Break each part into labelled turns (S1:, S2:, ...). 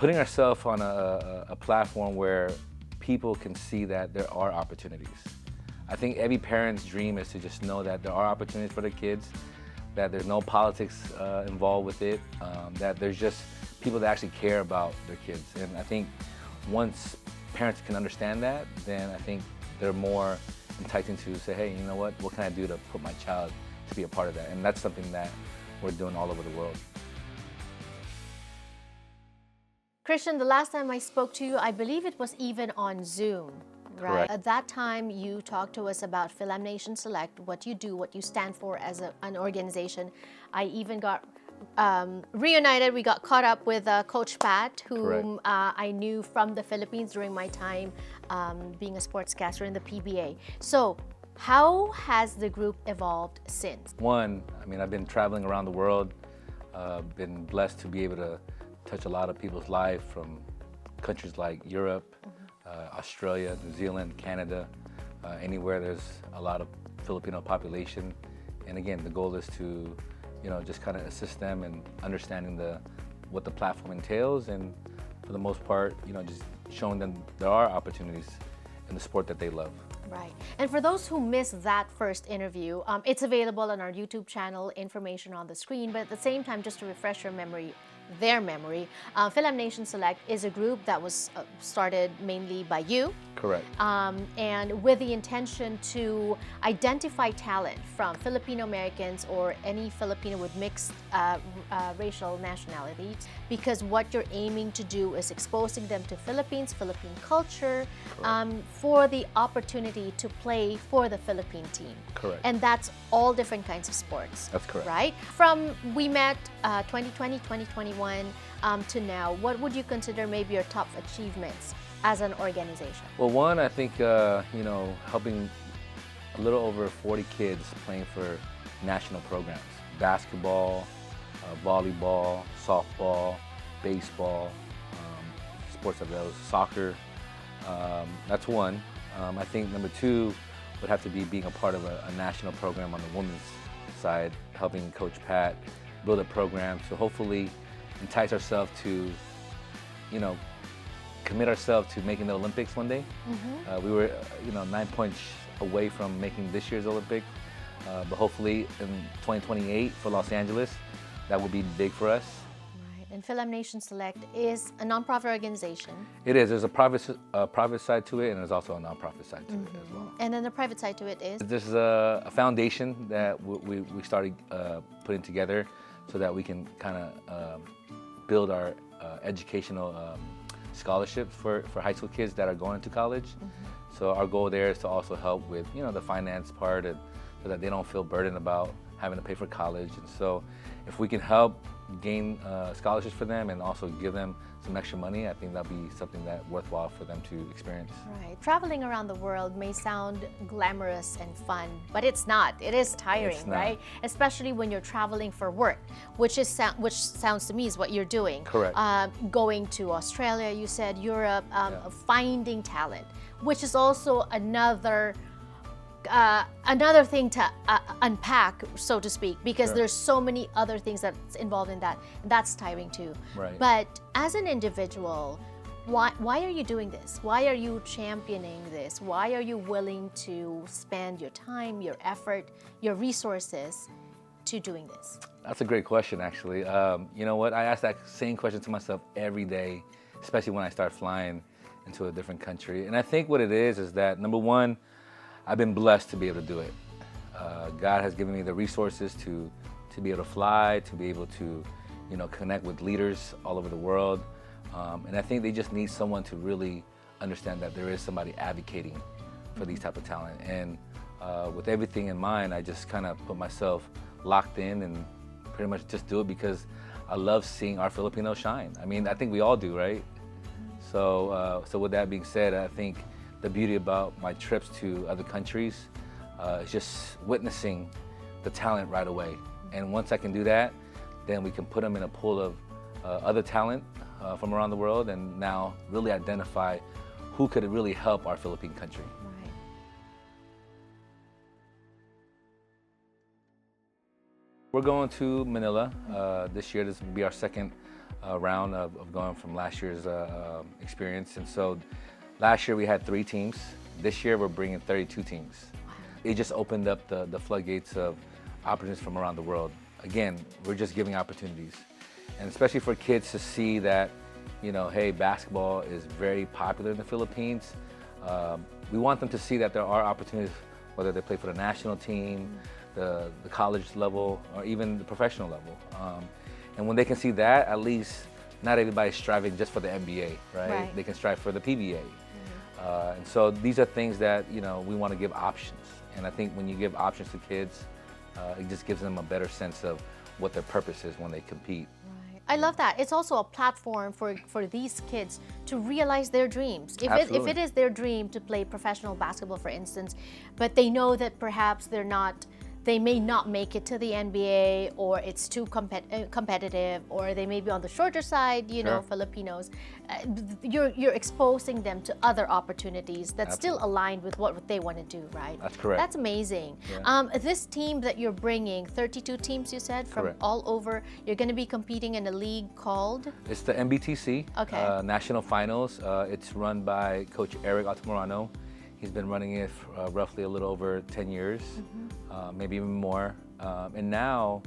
S1: putting ourselves on a platform where people can see that there are opportunities. I think every parent's dream is to just know that there are opportunities for their kids, that there's no politics involved with it, that there's just people that actually care about their kids. And I think once parents can understand that, then I think they're more enticing to say, hey, you know what can I do to put my child to be a part of that? And that's something that we're doing all over the world.
S2: Christian, the last time I spoke to you, I believe it was even on Zoom, right?
S1: Correct.
S2: At that time, you talked to us about Filipino-American Select, what you do, what you stand for as an organization. I even got reunited. We got caught up with Coach Pat, whom I knew from the Philippines during my time being a sportscaster in the PBA. So how has the group evolved since?
S1: One, I mean, I've been traveling around the world, been blessed to be able to touch a lot of people's life from countries like Europe, Australia, New Zealand, Canada, anywhere there's a lot of Filipino population. And again, the goal is to, just kind of assist them in understanding what the platform entails, and for the most part, just showing them there are opportunities in the sport that they love.
S2: Right. And for those who missed that first interview, it's available on our YouTube channel, information on the screen, but at the same time, just to refresh their memory, Filipino-American Select is a group that was started mainly by you.
S1: Correct.
S2: And with the intention to identify talent from Filipino Americans or any Filipino with mixed racial nationality, because what you're aiming to do is exposing them to Philippines, Philippine culture, for the opportunity to play for the Philippine team.
S1: Correct.
S2: And that's all different kinds of sports.
S1: That's correct.
S2: Right? From we met 2020, 2021 to now, what would you consider maybe your top achievements as an organization?
S1: Well, one, I think, helping a little over 40 kids playing for national programs. Basketball, volleyball, softball, baseball, sports of those, soccer. That's one. I think number two would have to be being a part of a national program on the women's side, helping Coach Pat build a program to hopefully entice ourselves to, commit ourselves to making the Olympics one day. We were, 9 points away from making this year's Olympic, but hopefully in 2028 for Los Angeles, that would be big for us.
S2: Right. And Filipino-American Select is a nonprofit organization.
S1: It is. There's a private side to it, and there's also a nonprofit side to it as well.
S2: And then the private side to it is?
S1: This is a foundation that we started putting together so that we can kind of build our educational scholarships for high school kids that are going into college. So our goal there is to also help with the finance part, and so that they don't feel burdened about having to pay for college. And so if we can help gain scholarships for them and also give them some extra money, I think that'll be something that's worthwhile for them to experience.
S2: Right. Traveling around the world may sound glamorous and fun, but it's not. It is tiring, right? Especially when you're traveling for work, which sounds to me is what you're doing.
S1: Correct.
S2: Going to Australia, you said, Europe, finding talent, which is also another thing to unpack, so to speak, because there's so many other things that's involved in that, and that's tiring too.
S1: Right.
S2: But as an individual, why are you doing this? Why are you championing this? Why are you willing to spend your time, your effort, your resources to doing this?
S1: That's a great question, actually. You know what? I ask that same question to myself every day, especially when I start flying into a different country. And I think what it is that, number one, I've been blessed to be able to do it. God has given me the resources to be able to fly, to be able to, connect with leaders all over the world. And I think they just need someone to really understand that there is somebody advocating for these type of talent. And with everything in mind, I just kind of put myself locked in and pretty much just do it because I love seeing our Filipinos shine. I mean, I think we all do, right? So with that being said, I think the beauty about my trips to other countries is just witnessing the talent right away. And once I can do that, then we can put them in a pool of other talent from around the world, and now really identify who could really help our Philippine country.
S2: Right.
S1: We're going to Manila this year. This will be our second round of going from last year's experience. And so last year we had 3 teams. This year we're bringing 32 teams. It just opened up the floodgates of opportunities from around the world. Again, we're just giving opportunities. And especially for kids to see that, hey, basketball is very popular in the Philippines. We want them to see that there are opportunities, whether they play for the national team, the college level, or even the professional level. And when they can see that, at least not everybody's striving just for the NBA, right? They can strive for the PBA. And so these are things that, we want to give options. And I think when you give options to kids, it just gives them a better sense of what their purpose is when they compete.
S2: Right. I love that. It's also a platform for these kids to realize their dreams. If it is their dream to play professional basketball, for instance, but they know that perhaps they may not make it to the NBA, or it's too competitive, or they may be on the shorter side, Filipinos. You're exposing them to other opportunities that still aligned with what they want to do, right?
S1: That's correct.
S2: That's amazing. This team that you're bringing, 32 teams you said, from all over, you're going to be competing in a league called?
S1: It's the MBTC, National Finals. It's run by Coach Eric Altamirano. He's been running it for roughly a little over 10 years, maybe even more. And now,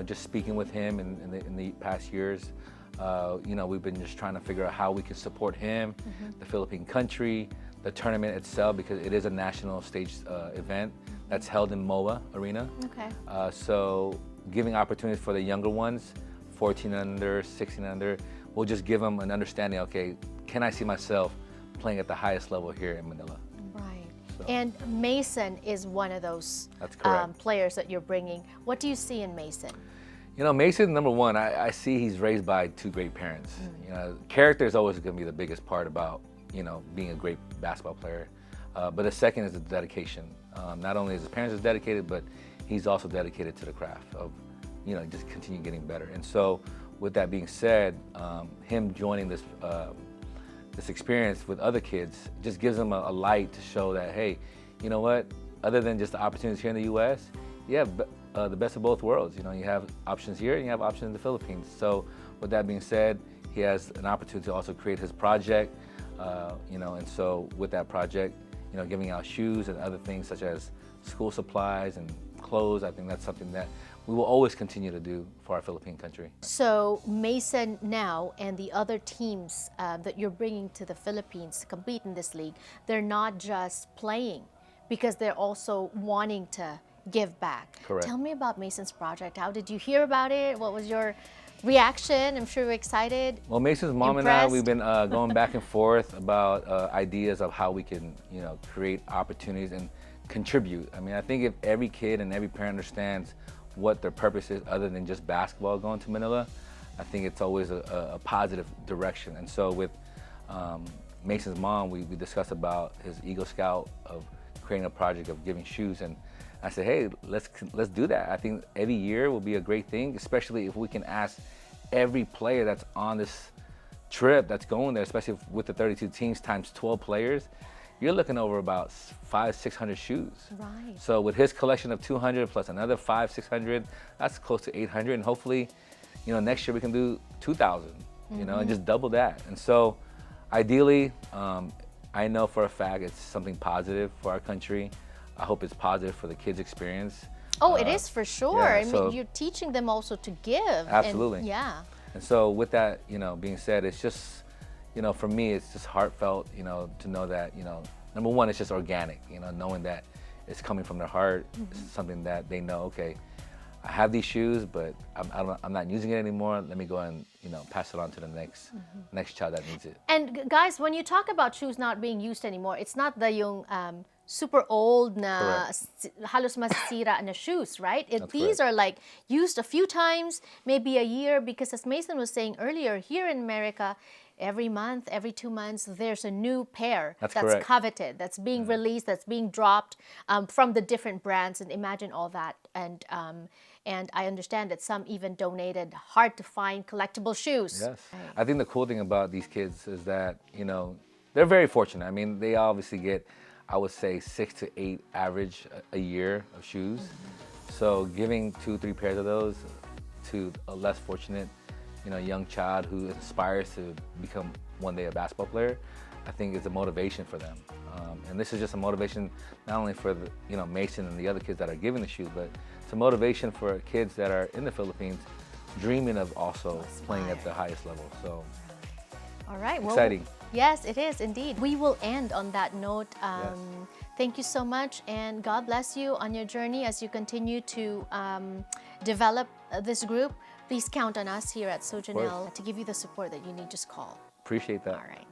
S1: just speaking with him in the past years, we've been just trying to figure out how we can support him, the Philippine country, the tournament itself, because it is a national stage event that's held in MOA Arena. So giving opportunities for the younger ones, 14 under, 16 under, we'll just give them an understanding, okay, can I see myself playing at the highest level here in Manila?
S2: And Mason is one of those players that you're bringing. What do you see in Mason?
S1: Mason, number one, I see he's raised by 2 great parents. Character is always going to be the biggest part about, being a great basketball player. But the second is the dedication. Not only is his parents dedicated, but he's also dedicated to the craft of, just continue getting better. And so with that being said, him joining this experience with other kids just gives them a light to show that, hey, you know what? Other than just the opportunities here in the U.S., you have the best of both worlds. You have options here and you have options in the Philippines. So with that being said, he has an opportunity to also create his project, and so with that project, giving out shoes and other things such as school supplies and clothes. I think that's something that we will always continue to do for our Philippine country.
S2: So Mason now and the other teams that you're bringing to the Philippines to compete in this league, they're not just playing, because they're also wanting to give back. Tell me about Mason's project. How did you hear about it? What was your reaction? I'm sure you're excited.
S1: Well, Mason's mom and I, we've been going back and forth about ideas of how we can, create opportunities and contribute. I mean, I think if every kid and every parent understands what their purpose is other than just basketball going to Manila, I think it's always a positive direction. And so with Mason's mom, we discussed about his Eagle Scout of creating a project of giving shoes, and I said, hey, let's do that. I think every year will be a great thing, especially if we can ask every player that's on this trip that's going there, especially with the 32 teams times 12 players, you're looking over about 500-600 shoes.
S2: Right.
S1: So with his collection of 200 plus another 500-600, that's close to 800. And hopefully, next year we can do 2,000, and just double that. And so ideally, I know for a fact it's something positive for our country. I hope it's positive for the kids' experience.
S2: Oh, it is for sure.
S1: Yeah,
S2: I mean, you're teaching them also to give.
S1: Absolutely.
S2: And,
S1: And so with that, being said, it's just, for me, it's just heartfelt, to know that, number one, it's just organic, knowing that it's coming from their heart. It's something that they know, okay, I have these shoes, but I'm not using it anymore. Let me go and, pass it on to the next child that needs it.
S2: And guys, when you talk about shoes not being used anymore, it's not the yung super old na halos masisira na shoes, right? These are like used a few times, maybe a year, because as Mason was saying earlier, here in America, every month, every 2 months, there's a new pair that's coveted, that's being released, that's being dropped from the different brands, and imagine all that. And I understand that some even donated hard to find collectible shoes.
S1: Yes. I think the cool thing about these kids is that, they're very fortunate. I mean, they obviously get, I would say, 6 to 8 average a year of shoes. So giving 2-3 pairs of those to a less fortunate, young child who aspires to become one day a basketball player, I think it's a motivation for them. And this is just a motivation not only for Mason and the other kids that are giving the shoes, but it's a motivation for kids that are in the Philippines dreaming of also playing at the highest level. So,
S2: all right,
S1: exciting.
S2: Well, yes, it is indeed. We will end on that note. Thank you so much, and God bless you on your journey as you continue to develop this group. Please count on us here at Sojanil to give you the support that you need. Just call.
S1: Appreciate that.
S2: All right.